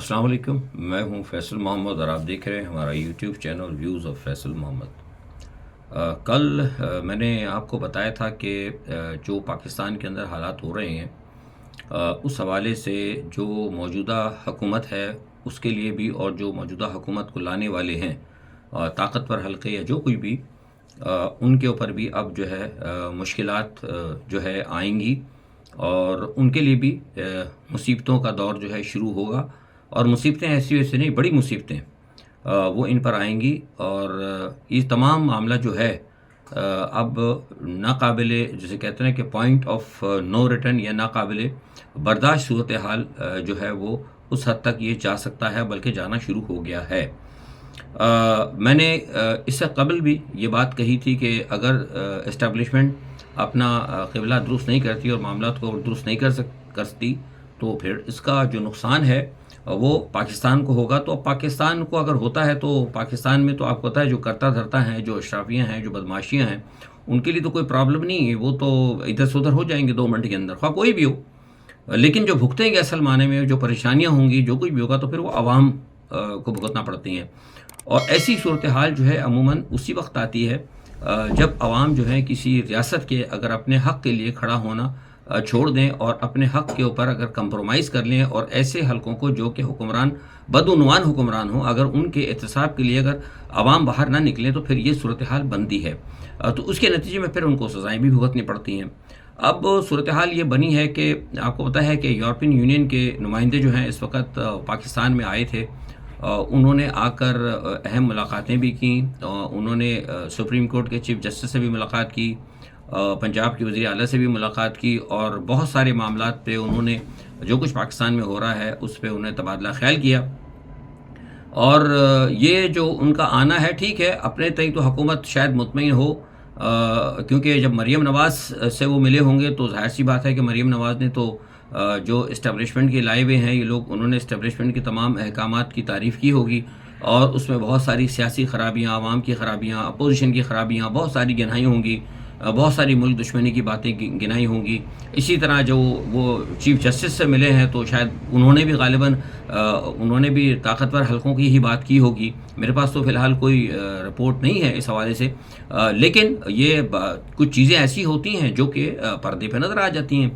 السلام علیکم، میں ہوں فیصل محمد اور آپ دیکھ رہے ہیں ہمارا YouTube channel views of Faisal Muhammad. کل میں نے آپ کو بتایا تھا کہ جو پاکستان کے اندر حالات ہو رہے ہیں اس حوالے سے جو موجودہ حکومت ہے اس کے لیے بھی اور جو موجودہ حکومت کو لانے والے ہیں طاقتور حلقے یا جو کوئی بھی ان کے اوپر بھی اب جو ہے مشکلات جو ہے آئیں گی اور ان کے لیے بھی مصیبتوں کا دور جو ہے شروع ہوگا، اور مصیبتیں ایسی ویسے نہیں، بڑی مصیبتیں وہ ان پر آئیں گی، اور یہ تمام معاملہ جو ہے اب ناقابل، جسے کہتے ہیں کہ پوائنٹ آف نو ریٹرن یا ناقابل برداشت صورتحال جو ہے وہ اس حد تک یہ جا سکتا ہے، بلکہ جانا شروع ہو گیا ہے۔ میں نے اس سے قبل بھی یہ بات کہی تھی کہ اگر اسٹیبلشمنٹ اپنا قبلہ درست نہیں کرتی اور معاملات کو درست نہیں کرتی تو پھر اس کا جو نقصان ہے وہ پاکستان کو ہوگا۔ تو پاکستان کو اگر ہوتا ہے تو پاکستان میں تو آپ کو پتہ ہے جو کرتا دھرتا ہیں، جو اشرافیاں ہیں، جو بدماشیاں ہیں، ان کے لیے تو کوئی پرابلم نہیں ہے، وہ تو ادھر سے ادھر ہو جائیں گے 2 منٹ کے اندر، خواہ کوئی بھی ہو۔ لیکن جو بھگتیں گے اصل معنی میں، جو پریشانیاں ہوں گی، جو کچھ بھی ہوگا، تو پھر وہ عوام کو بھگتنا پڑتی ہیں۔ اور ایسی صورتحال جو ہے عموماً اسی وقت آتی ہے جب عوام جو ہے کسی ریاست کے اگر اپنے حق کے لیے کھڑا ہونا چھوڑ دیں اور اپنے حق کے اوپر اگر کمپرومائز کر لیں، اور ایسے حلقوں کو جو کہ حکمران بدعنوان حکمران ہوں، اگر ان کے احتساب کے لیے اگر عوام باہر نہ نکلیں تو پھر یہ صورتحال بنتی ہے، تو اس کے نتیجے میں پھر ان کو سزائیں بھی بھگتنی پڑتی ہیں۔ اب صورتحال یہ بنی ہے کہ آپ کو پتہ ہے کہ یورپین یونین کے نمائندے جو ہیں اس وقت پاکستان میں آئے تھے، انہوں نے آ کر اہم ملاقاتیں بھی کیں، انہوں نے سپریم کورٹ کے چیف جسٹس سے بھی ملاقات کی، پنجاب کے وزیر اعلیٰ سے بھی ملاقات کی، اور بہت سارے معاملات پہ انہوں نے جو کچھ پاکستان میں ہو رہا ہے اس پہ انہیں تبادلہ خیال کیا۔ اور یہ جو ان کا آنا ہے، ٹھیک ہے، اپنے تئیں تو حکومت شاید مطمئن ہو، کیونکہ جب مریم نواز سے وہ ملے ہوں گے تو ظاہر سی بات ہے کہ مریم نواز نے تو جو اسٹیبلشمنٹ کے لائے ہوئے ہیں یہ لوگ، انہوں نے اسٹیبلشمنٹ کے تمام احکامات کی تعریف کی ہوگی، اور اس میں بہت ساری سیاسی خرابیاں، عوام کی خرابیاں، اپوزیشن کی خرابیاں بہت ساری گنائی ہوں گی، بہت ساری ملک دشمنی کی باتیں گنائی ہوں گی۔ اسی طرح جو وہ چیف جسٹس سے ملے ہیں تو شاید انہوں نے بھی غالباً انہوں نے بھی طاقتور حلقوں کی ہی بات کی ہوگی۔ میرے پاس تو فی الحال کوئی رپورٹ نہیں ہے اس حوالے سے، لیکن یہ کچھ چیزیں ایسی ہوتی ہیں جو کہ پردے پہ نظر آ جاتی ہیں۔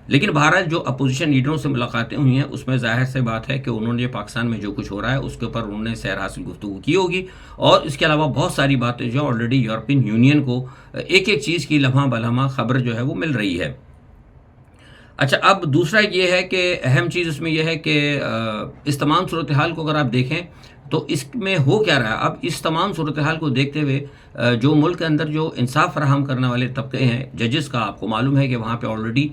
لیکن بہرحال جو اپوزیشن لیڈروں سے ملاقاتیں ہوئی ہیں اس میں ظاہر سے بات ہے کہ انہوں نے پاکستان میں جو کچھ ہو رہا ہے اس کے اوپر انہوں نے سیر حاصل گفتگو کی ہوگی، اور اس کے علاوہ بہت ساری باتیں جو آلریڈی یورپین یونین کو ایک ایک چیز کی لمحہ بلمحہ خبر جو ہے وہ مل رہی ہے۔ اچھا، اب دوسرا یہ ہے کہ اہم چیز اس میں یہ ہے کہ اس تمام صورتحال کو اگر آپ دیکھیں تو اس میں ہو کیا رہا ہے۔ اب اس تمام صورتحال کو دیکھتے ہوئے جو ملک کے اندر جو انصاف فراہم کرنے والے طبقے ہیں، ججز کا، آپ کو معلوم ہے کہ وہاں پہ آلریڈی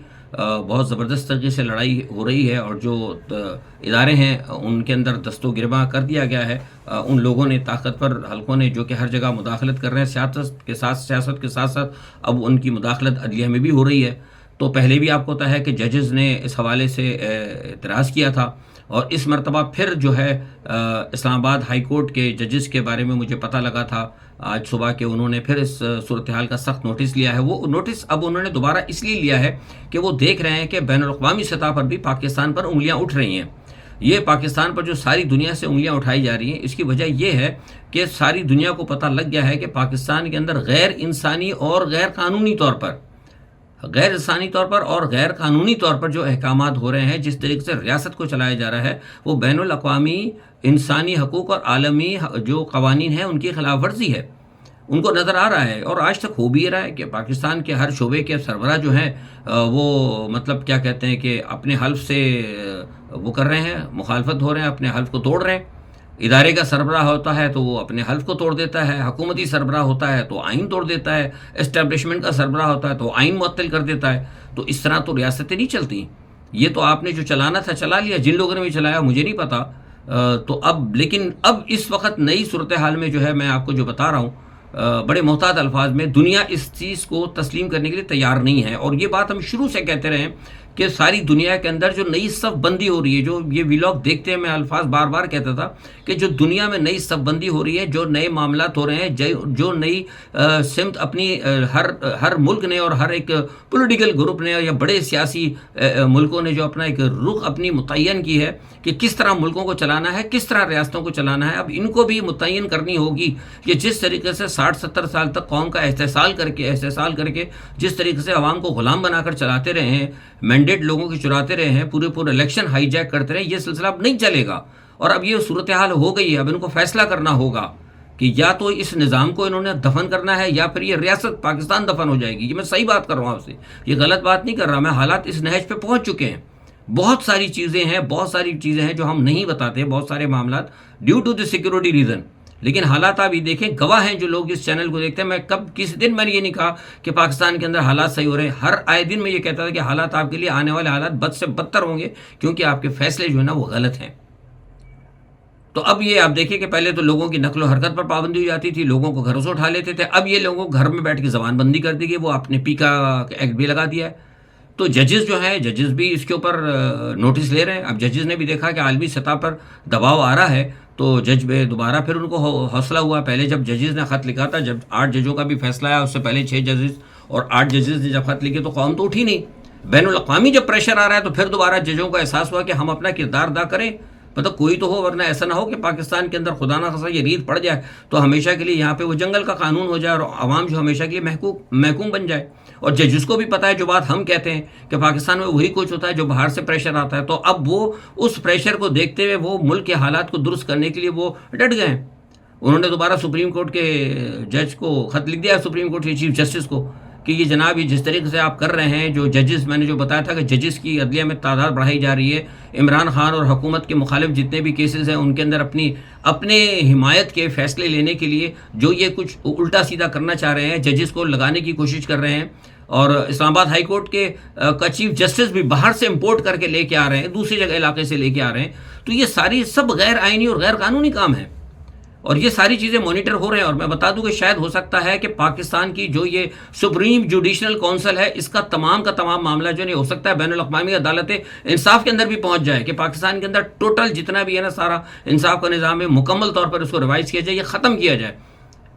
بہت زبردست طریقے سے لڑائی ہو رہی ہے، اور جو ادارے ہیں ان کے اندر دست و گرباں کر دیا گیا ہے ان لوگوں نے، طاقتور حلقوں نے، جو کہ ہر جگہ مداخلت کر رہے ہیں، سیاست کے ساتھ ساتھ اب ان کی مداخلت عدلیہ میں بھی ہو رہی ہے۔ تو پہلے بھی آپ کو پتہ ہے کہ ججز نے اس حوالے سے اعتراض کیا تھا، اور اس مرتبہ پھر جو ہے اسلام آباد ہائی کورٹ کے ججز کے بارے میں مجھے پتہ لگا تھا آج صبح کہ انہوں نے پھر اس صورتحال کا سخت نوٹس لیا ہے۔ وہ نوٹس اب انہوں نے دوبارہ اس لیے لیا ہے کہ وہ دیکھ رہے ہیں کہ بین الاقوامی سطح پر بھی پاکستان پر انگلیاں اٹھ رہی ہیں۔ یہ پاکستان پر جو ساری دنیا سے انگلیاں اٹھائی جا رہی ہیں، اس کی وجہ یہ ہے کہ ساری دنیا کو پتہ لگ گیا ہے کہ پاکستان کے اندر غیر انسانی اور غیر قانونی طور پر اور غیر قانونی طور پر جو احکامات ہو رہے ہیں، جس طریقے سے ریاست کو چلایا جا رہا ہے، وہ بین الاقوامی انسانی حقوق اور عالمی جو قوانین ہیں ان کی خلاف ورزی ہے۔ ان کو نظر آ رہا ہے، اور آج تک ہو بھی رہا ہے کہ پاکستان کے ہر شعبے کے سربراہ جو ہیں وہ مطلب کیا کہتے ہیں کہ اپنے حلف سے وہ کر رہے ہیں، مخالفت ہو رہے ہیں، اپنے حلف کو توڑ رہے ہیں۔ ادارے کا سربراہ ہوتا ہے تو وہ اپنے حلف کو توڑ دیتا ہے، حکومتی سربراہ ہوتا ہے تو آئین توڑ دیتا ہے، اسٹیبلشمنٹ کا سربراہ ہوتا ہے تو آئین معطل کر دیتا ہے۔ تو اس طرح تو ریاستیں نہیں چلتی۔ یہ تو آپ نے جو چلانا تھا چلا لیا، جن لوگوں نے بھی چلایا مجھے نہیں پتا۔ تو لیکن اب اس وقت نئی صورتحال میں جو ہے میں آپ کو جو بتا رہا ہوں بڑے محتاط الفاظ میں، دنیا اس چیز کو تسلیم کرنے کے لیے تیار نہیں ہے، اور یہ بات ہم شروع سے کہتے رہے ہیں کہ ساری دنیا کے اندر جو نئی صف بندی ہو رہی ہے، جو یہ ویلاگ دیکھتے ہیں، میں الفاظ بار بار کہتا تھا کہ جو دنیا میں نئی صف بندی ہو رہی ہے، جو نئے معاملات ہو رہے ہیں، جو نئی سمت اپنی ہر ملک نے اور ہر ایک پولیٹیکل گروپ نے یا بڑے سیاسی ملکوں نے جو اپنا ایک رخ اپنی متعین کی ہے کہ کس طرح ملکوں کو چلانا ہے، کس طرح ریاستوں کو چلانا ہے، اب ان کو بھی متعین کرنی ہوگی کہ جس طریقے سے 60-70 سال تک قوم کا استحصال کر کے جس طریقے سے عوام کو غلام بنا کر چلاتے رہے ہیں، مینڈیٹ لوگوں کی چراتے رہے ہیں، پورے الیکشن ہائی جیک کرتے رہے، یہ سلسلہ اب نہیں چلے گا۔ اور اب یہ صورتحال ہو گئی ہے، اب ان کو فیصلہ کرنا ہوگا کہ یا تو اس نظام کو انہوں نے دفن کرنا ہے یا پھر یہ ریاست پاکستان دفن ہو جائے گی۔ یہ میں صحیح بات کر رہا ہوں آپ سے، یہ غلط بات نہیں کر رہا میں، حالات اس نہج پہ پہنچ چکے ہیں۔ بہت ساری چیزیں ہیں جو ہم نہیں بتاتے، بہت سارے معاملات due to the security reason, لیکن حالات آپ یہ دیکھیں، گواہ ہیں جو لوگ اس چینل کو دیکھتے ہیں۔ میں کس دن میں نے یہ نہیں کہا کہ پاکستان کے اندر حالات صحیح ہو رہے ہیں، ہر آئے دن میں یہ کہتا تھا کہ حالات آپ کے لیے آنے والے حالات بد سے بدتر ہوں گے، کیونکہ آپ کے فیصلے جو ہے نا وہ غلط ہیں۔ تو اب یہ آپ دیکھیں کہ پہلے تو لوگوں کی نقل و حرکت پر پابندی ہو جاتی تھی، لوگوں کو گھروں سے اٹھا لیتے تھے، اب یہ لوگوں کو گھر میں بیٹھ کے زبان بندی کر دی گئی، وہ آپ نے پی کا ایکٹ بھی لگا دیا ہے۔ تو ججز جو ہیں، ججز بھی اس کے اوپر نوٹس لے رہے ہیں۔ اب ججز نے بھی دیکھا کہ عالمی سطح پر دباؤ آ رہا ہے، تو جج میں دوبارہ پھر ان کو حوصلہ ہوا۔ پہلے جب ججز نے خط لکھا تھا، جب 8 ججوں کا بھی فیصلہ آیا، اس سے پہلے 6 ججز اور 8 ججز نے جب خط لکھے تو قوم تو اٹھی نہیں۔ بین الاقوامی جب پریشر آ رہا ہے تو پھر دوبارہ ججوں کو احساس ہوا کہ ہم اپنا کردار ادا کریں، مطلب کوئی تو ہو، ورنہ ایسا نہ ہو کہ پاکستان کے اندر خدا نہ خاصا یہ ریت پڑ جائے تو ہمیشہ کے لیے یہاں پہ وہ جنگل کا قانون ہو جائے اور عوام جو ہمیشہ کے لیے محکوم بن جائے۔ اور ججز کو بھی پتہ ہے جو بات ہم کہتے ہیں کہ پاکستان میں وہی کچھ ہوتا ہے جو باہر سے پریشر آتا ہے، تو اب وہ اس پریشر کو دیکھتے ہوئے وہ ملک کے حالات کو درست کرنے کے لیے وہ ڈٹ گئے ہیں۔ انہوں نے دوبارہ سپریم کورٹ کے جج کو خط لکھ دیا، سپریم کورٹ کے چیف جسٹس کو، کہ یہ جناب یہ جس طریقے سے آپ کر رہے ہیں، جو ججز، میں نے جو بتایا تھا کہ ججز کی عدلیہ میں تعداد بڑھائی جا رہی ہے، عمران خان اور حکومت کے مخالف جتنے بھی کیسز ہیں ان کے اندر اپنے حمایت کے فیصلے لینے کے لیے جو یہ کچھ الٹا سیدھا کرنا چاہ رہے ہیں، ججز کو لگانے کی کوشش کر رہے ہیں، اور اسلام آباد ہائی کورٹ کے کا چیف جسٹس بھی باہر سے امپورٹ کر کے لے کے آ رہے ہیں، دوسری جگہ علاقے سے لے کے آ رہے ہیں، تو یہ ساری سب غیر آئینی اور غیر قانونی کام ہے، اور یہ ساری چیزیں مانیٹر ہو رہے ہیں۔ اور میں بتا دوں کہ شاید ہو سکتا ہے کہ پاکستان کی جو یہ سپریم جوڈیشنل کونسل ہے، اس کا تمام معاملہ جو نہیں ہو سکتا ہے بین الاقوامی عدالت انصاف کے اندر بھی پہنچ جائے، کہ پاکستان کے اندر ٹوٹل جتنا بھی ہے نا سارا انصاف کا نظام ہے، مکمل طور پر اس کو ریوائز کیا جائے، یہ ختم کیا جائے۔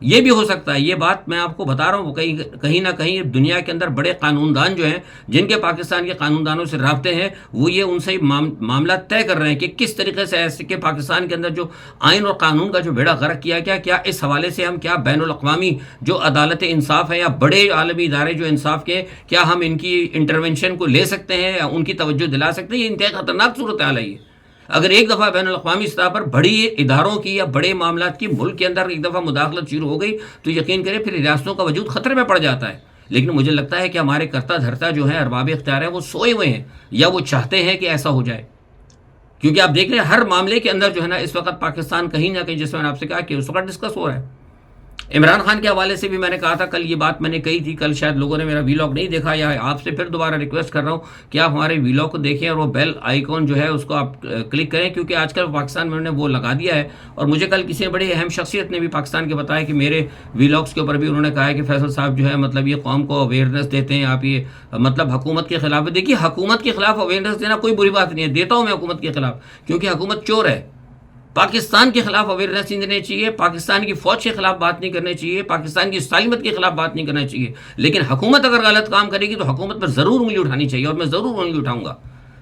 یہ بھی ہو سکتا ہے، یہ بات میں آپ کو بتا رہا ہوں، کہیں نہ کہیں دنیا کے اندر بڑے قانون دان جو ہیں، جن کے پاکستان کے قانون دانوں سے رابطے ہیں، وہ یہ ان سے معاملہ طے کر رہے ہیں کہ کس طریقے سے ایسے کہ پاکستان کے اندر جو آئین اور قانون کا جو بیڑا غرق کیا گیا، کیا اس حوالے سے ہم کیا بین الاقوامی جو عدالت انصاف ہے یا بڑے عالمی ادارے جو انصاف کے، کیا ہم ان کی انٹرونشن کو لے سکتے ہیں یا ان کی توجہ دلا سکتے ہیں؟ یہ انتہائی خطرناک صورتحال ہے یہ۔ اگر ایک دفعہ بین الاقوامی سطح پر بڑی اداروں کی یا بڑے معاملات کی ملک کے اندر ایک دفعہ مداخلت شروع ہو گئی تو یقین کریں پھر ریاستوں کا وجود خطرے میں پڑ جاتا ہے۔ لیکن مجھے لگتا ہے کہ ہمارے کرتا دھرتا جو ہے، ارباب اختیار ہیں، وہ سوئے ہوئے ہیں یا وہ چاہتے ہیں کہ ایسا ہو جائے، کیونکہ آپ دیکھ رہے ہیں ہر معاملے کے اندر جو ہے نا اس وقت پاکستان کہیں نہ کہیں، جس میں نے آپ سے کہا کہ اس وقت ڈسکس ہو رہا ہے۔ عمران خان کے حوالے سے بھی میں نے کہا تھا، کل یہ بات میں نے کہی تھی، کل شاید لوگوں نے میرا ویلاگ نہیں دیکھا، یا آپ سے پھر دوبارہ ریکویسٹ کر رہا ہوں کہ آپ ہمارے ویلاگ کو دیکھیں اور وہ بیل آئیکن جو ہے اس کو آپ کلک کریں، کیونکہ آج کل پاکستان میں انہوں نے وہ لگا دیا ہے۔ اور مجھے کل کسی بڑی اہم شخصیت نے بھی پاکستان کے بتایا کہ میرے ویلاگس کے اوپر بھی انہوں نے کہا ہے کہ فیصل صاحب جو ہے مطلب یہ قوم کو اویئرنیس دیتے ہیں، آپ یہ مطلب حکومت کے خلاف۔ دیکھیے حکومت کے خلاف اویئرنیس دینا کوئی بری بات نہیں ہے، دیتا ہوں میں حکومت کے خلاف، کیونکہ حکومت چور ہے۔ پاکستان کے خلاف اویئرنیس نہیں دینا چاہیے، پاکستان کی فوج کے خلاف بات نہیں کرنی چاہیے، پاکستان کی سالمیت کے خلاف بات نہیں کرنا چاہیے، لیکن حکومت اگر غلط کام کرے گی تو حکومت پر ضرور انگلی اٹھانی چاہیے، اور میں ضرور انگلی اٹھاؤں گا،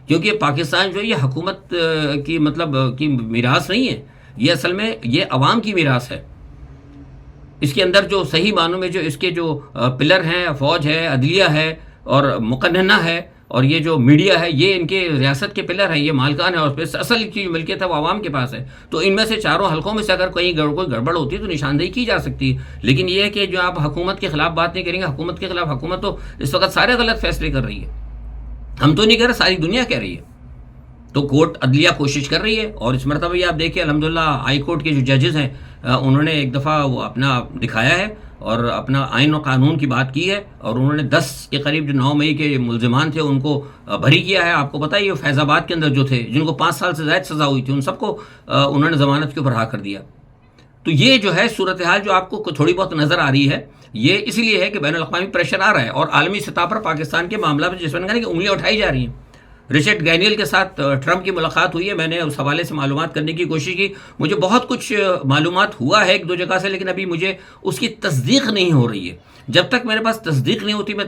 کیونکہ پاکستان جو ہے یہ حکومت کی مطلب کی میراث نہیں ہے، یہ اصل میں یہ عوام کی میراث ہے۔ اس کے اندر جو صحیح معنوں میں جو اس کے جو پلر ہیں، فوج ہے، عدلیہ ہے اور مقننہ ہے، اور یہ جو میڈیا ہے، یہ ان کے ریاست کے پلر ہیں، یہ مالکان ہے، اور اصل کی جو ملکیت ہے وہ عوام کے پاس ہے۔ تو ان میں سے چاروں حلقوں میں سے اگر کوئی گڑبڑ ہوتی ہے تو نشاندہی کی جا سکتی ہے، لیکن یہ ہے کہ جو آپ حکومت کے خلاف بات نہیں کریں گے، حکومت کے خلاف حکومت تو اس وقت سارے غلط فیصلے کر رہی ہے، ہم تو نہیں کر رہے، ساری دنیا کہہ رہی ہے۔ تو کورٹ عدلیہ کوشش کر رہی ہے، اور اس مرتبہ یہ آپ دیکھیں الحمدللہ ہائی کورٹ کے جو ججز ہیں انہوں نے ایک دفعہ وہ اپنا دکھایا ہے اور اپنا آئین و قانون کی بات کی ہے، اور انہوں نے 10 کے قریب جو 9 مئی کے ملزمان تھے ان کو بری کیا ہے۔ آپ کو پتہ ہے یہ فیض آباد کے اندر جو تھے جن کو 5 سال سے زائد سزا ہوئی تھی ان سب کو انہوں نے ضمانت کے اوپر رہا کر دیا۔ تو یہ جو ہے صورتحال جو آپ کو تھوڑی بہت نظر آ رہی ہے، یہ اس لیے ہے کہ بین الاقوامی پریشر آ رہا ہے، اور عالمی سطح پر پاکستان کے معاملہ میں جس میں نے کہا کہ انگلیاں اٹھائی جا رہی ہیں۔ رچرڈ گرینیل کے ساتھ ٹرمپ کی ملاقات ہوئی ہے، میں نے اس حوالے سے معلومات کرنے کی کوشش کی، مجھے بہت کچھ معلومات ہوا ہے ایک دو جگہ سے، لیکن ابھی مجھے اس کی تصدیق نہیں ہو رہی ہے۔ جب تک میرے پاس تصدیق نہیں ہوتی میں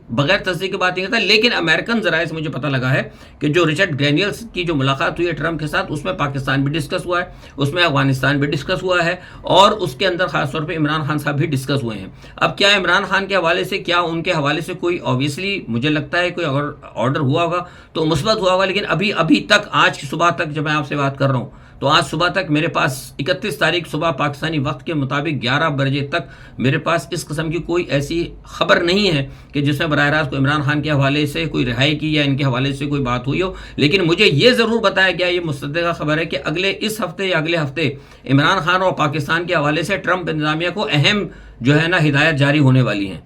بغیر تصدیق کی بات نہیں کرتا، لیکن امریکن ذرائع سے مجھے پتہ لگا ہے کہ جو رچرڈ گرینیل کی جو ملاقات ہوئی ہے ٹرمپ کے ساتھ، اس میں پاکستان بھی ڈسکس ہوا ہے، اس میں افغانستان بھی ڈسکس ہوا ہے، اور اس کے اندر خاص طور پہ عمران خان صاحب بھی ڈسکس ہوئے ہیں۔ اب کیا عمران خان کے حوالے سے، کیا ان کے حوالے سے کوئی اوبیسلی مجھے لگتا ہے کوئی آرڈر ہوا ہوگا تو مثبت ہوا ہوگا، لیکن ابھی تک آج کی صبح تک جب میں آپ سے بات کر رہا ہوں تو آج صبح تک میرے پاس 31 تاریخ صبح پاکستانی وقت کے مطابق 11 بجے تک میرے پاس اس قسم کی کوئی ایسی خبر نہیں ہے کہ جس میں براہ راست کوئی عمران خان کے حوالے سے کوئی رہائی کی یا ان کے حوالے سے کوئی بات ہوئی ہو۔ لیکن مجھے یہ ضرور بتایا گیا، یہ مصدقہ خبر ہے کہ اس ہفتے یا اگلے ہفتے عمران خان اور پاکستان کے حوالے سے ٹرمپ انتظامیہ کو اہم جو ہے نا ہدایت جاری ہونے والی ہیں۔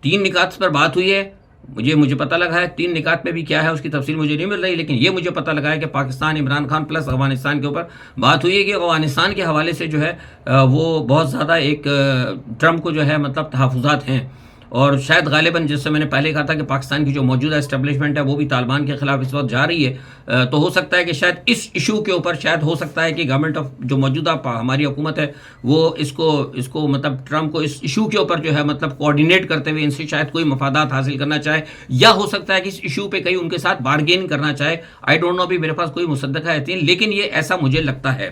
3 نکات پر بات ہوئی ہے، مجھے پتہ لگا ہے 3 نکات میں بھی کیا ہے اس کی تفصیل مجھے نہیں مل رہی، لیکن یہ مجھے پتہ لگا ہے کہ پاکستان، عمران خان پلس افغانستان کے اوپر بات ہوئی ہے کہ افغانستان کے حوالے سے جو ہے وہ بہت زیادہ ایک ٹرمپ کو جو ہے مطلب تحفظات ہیں، اور شاید غالباً جس سے میں نے پہلے کہا تھا کہ پاکستان کی جو موجودہ اسٹیبلشمنٹ ہے وہ بھی طالبان کے خلاف اس وقت جا رہی ہے، تو ہو سکتا ہے کہ شاید اس ایشو کے اوپر شاید ہو سکتا ہے کہ گورنمنٹ آف جو موجودہ ہماری حکومت ہے وہ اس کو مطلب ٹرمپ کو اس ایشو کے اوپر جو ہے مطلب کوآرڈینیٹ کرتے ہوئے ان سے شاید کوئی مفادات حاصل کرنا چاہے، یا ہو سکتا ہے کہ اس ایشو پہ کہیں ان کے ساتھ بارگین کرنا چاہے۔ آئی ڈونٹ نو، ابھی میرے پاس کوئی مصدقہ یقین، لیکن یہ ایسا مجھے لگتا ہے۔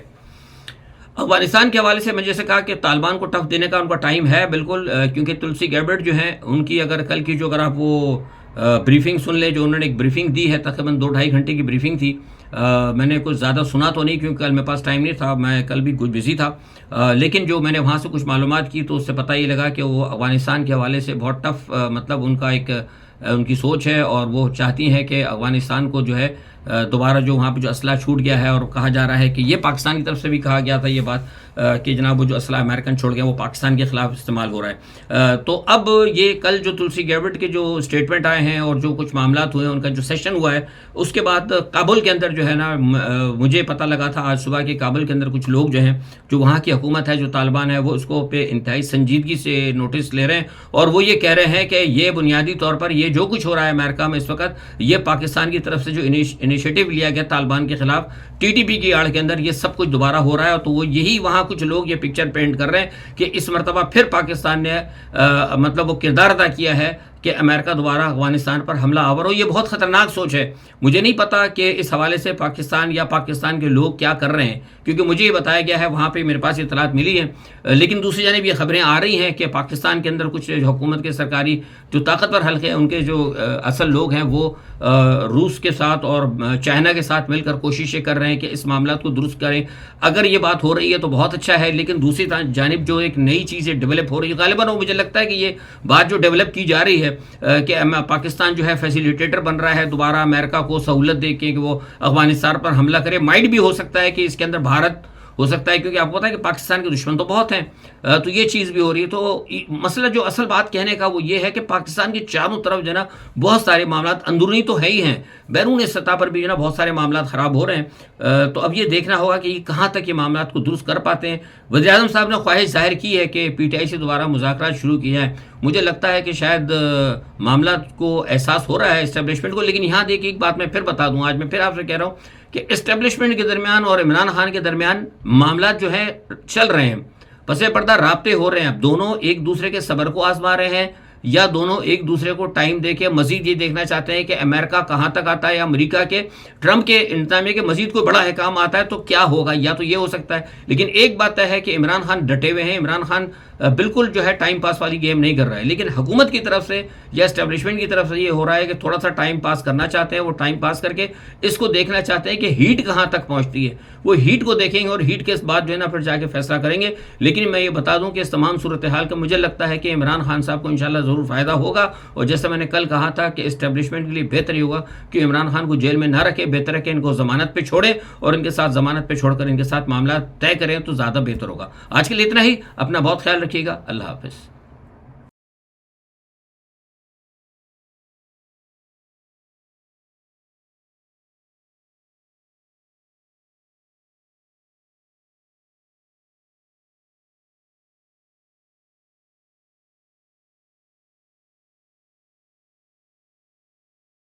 افغانستان کے حوالے سے میں جیسے کہا کہ طالبان کو ٹف دینے کا ان کا ٹائم ہے بالکل، کیونکہ تلسی گیبرٹ جو ہیں ان کی اگر کل کی جو اگر آپ وہ بریفنگ سن لیں جو انہوں نے ایک بریفنگ دی ہے، تقریباً 2-2.5 گھنٹے کی بریفنگ تھی، میں نے کچھ زیادہ سنا تو نہیں کیونکہ کل میرے پاس ٹائم نہیں تھا، میں کل بھی کچھ بزی تھا، لیکن جو میں نے وہاں سے کچھ معلومات کی تو اس سے پتہ یہ لگا کہ وہ افغانستان کے حوالے سے بہت ٹف مطلب ان کا ایک ان کی سوچ ہے، اور وہ چاہتی ہیں کہ افغانستان کو جو ہے دوبارہ جو وہاں پہ جو اسلحہ چھوٹ گیا ہے، اور کہا جا رہا ہے کہ یہ پاکستان کی طرف سے بھی کہا گیا تھا یہ بات کہ جناب وہ جو اسلحہ امریکن چھوڑ گیا وہ پاکستان کے خلاف استعمال ہو رہا ہے۔ تو اب یہ کل جو تلسی گیبرٹ کے جو اسٹیٹمنٹ آئے ہیں اور جو کچھ معاملات ہوئے ہیں، ان کا جو سیشن ہوا ہے، اس کے بعد کابل کے اندر جو ہے نا مجھے پتہ لگا تھا آج صبح کہ کابل کے اندر کچھ لوگ جو ہیں، جو وہاں کی حکومت ہے، جو طالبان ہے، وہ اس کو پہ انتہائی سنجیدگی سے نوٹس لے رہے ہیں، اور وہ یہ کہہ رہے ہیں کہ یہ بنیادی طور پر یہ جو کچھ ہو رہا ہے امریکہ میں اس وقت، یہ پاکستان کی طرف سے جو انیشیٹو لیا گیا طالبان کے خلاف TTP کی آڑ کے اندر، یہ سب کچھ دوبارہ ہو رہا ہے۔ تو وہ یہی وہاں کچھ لوگ یہ پکچر پینٹ کر رہے ہیں کہ اس مرتبہ پھر پاکستان نے مطلب وہ کردار ادا کیا ہے کہ امریکہ دوبارہ افغانستان پر حملہ آور ہو۔ یہ بہت خطرناک سوچ ہے، مجھے نہیں پتا کہ اس حوالے سے پاکستان یا پاکستان کے لوگ کیا کر رہے ہیں، کیونکہ مجھے یہ بتایا گیا ہے، وہاں پہ میرے پاس اطلاعات ملی ہیں، لیکن دوسری جانب یہ خبریں آ رہی ہیں کہ پاکستان کے اندر کچھ حکومت کے سرکاری جو طاقتور حلقے ہیں، ان کے جو اصل لوگ ہیں، وہ روس کے ساتھ اور چائنا کے ساتھ مل کر کوششیں کر رہے ہیں کہ اس معاملات کو درست کریں۔ اگر یہ بات ہو رہی ہے تو بہت اچھا ہے، لیکن دوسری جانب جو ایک نئی چیزیں ڈیولپ ہو رہی ہے، غالباً وہ مجھے لگتا ہے کہ یہ بات جو ڈیولپ کی جا رہی ہے کہ پاکستان جو ہے فیسیلیٹیٹر بن رہا ہے دوبارہ امریکہ کو سہولت دے کے کہ وہ افغانستان پر حملہ کرے۔ مائٹ بھی ہو سکتا ہے کہ اس کے اندر بھارت ہو سکتا ہے، کیونکہ آپ کو پتا ہے کہ پاکستان کے دشمن تو بہت ہیں، تو یہ چیز بھی ہو رہی ہے۔ تو مسئلہ جو اصل بات کہنے کا وہ یہ ہے کہ پاکستان کے چاروں طرف جو ہے نا بہت سارے معاملات اندرونی تو ہے ہی ہیں، بیرون سطح پر بھی جو ہے نا بہت سارے معاملات خراب ہو رہے ہیں۔ تو اب یہ دیکھنا ہوگا کہ کہاں تک یہ معاملات کو درست کر پاتے ہیں۔ وزیر اعظم صاحب نے خواہش ظاہر کی ہے کہ PTI سے دوبارہ مذاکرات شروع کیے جائیں۔ مجھے لگتا ہے کہ شاید معاملات کو احساس ہو رہا ہے اسٹیبلشمنٹ کو، لیکن یہاں دیکھیں ایک بات میں پھر بتا دوں، آج میں پھر آپ سے کہہ رہا ہوں کہ اسٹیبلشمنٹ کے درمیان اور عمران خان کے درمیان معاملات جو ہیں چل رہے ہیں، پس پردہ رابطے ہو رہے ہیں۔ اب دونوں ایک دوسرے کے صبر کو آزما رہے ہیں، یا دونوں ایک دوسرے کو ٹائم دے کے مزید یہ دیکھنا چاہتے ہیں کہ امریکہ کہاں تک آتا ہے، یا امریکہ کے ٹرمپ کے انتظامیہ کے مزید کوئی بڑا احکام آتا ہے تو کیا ہوگا، یا تو یہ ہو سکتا ہے۔ لیکن ایک بات ہے کہ عمران خان ڈٹے ہوئے ہیں، عمران خان بالکل جو ہے ٹائم پاس والی گیم نہیں کر رہا ہے، لیکن حکومت کی طرف سے یا اسٹیبلشمنٹ کی طرف سے یہ ہو رہا ہے کہ تھوڑا سا ٹائم پاس کرنا چاہتے ہیں، وہ ٹائم پاس کر کے اس کو دیکھنا چاہتے ہیں کہ ہیٹ کہاں تک پہنچتی ہے، وہ ہیٹ کو دیکھیں گے اور ہیٹ کے بعد جو ہے نا پھر جا کے فیصلہ کریں گے۔ لیکن میں یہ بتا دوں کہ اس تمام صورتحال کا مجھے لگتا ہے کہ عمران خان صاحب کو انشاءاللہ ضرور فائدہ ہوگا، اور جیسا میں نے کل کہا تھا کہ اسٹیبلشمنٹ کے لیے بہتر یہ ہوگا کہ عمران خان کو جیل میں نہ رکھے، بہتر ہے کہ ان کو ضمانت پہ چھوڑے، اور ان کے ساتھ ضمانت پہ چھوڑ کر ان کے ساتھ معاملات طے کریں تو زیادہ بہتر ہوگا۔ آج کے لیے اتنا ہی، اپنا بہت خیال رکھیے گا، اللہ حافظ۔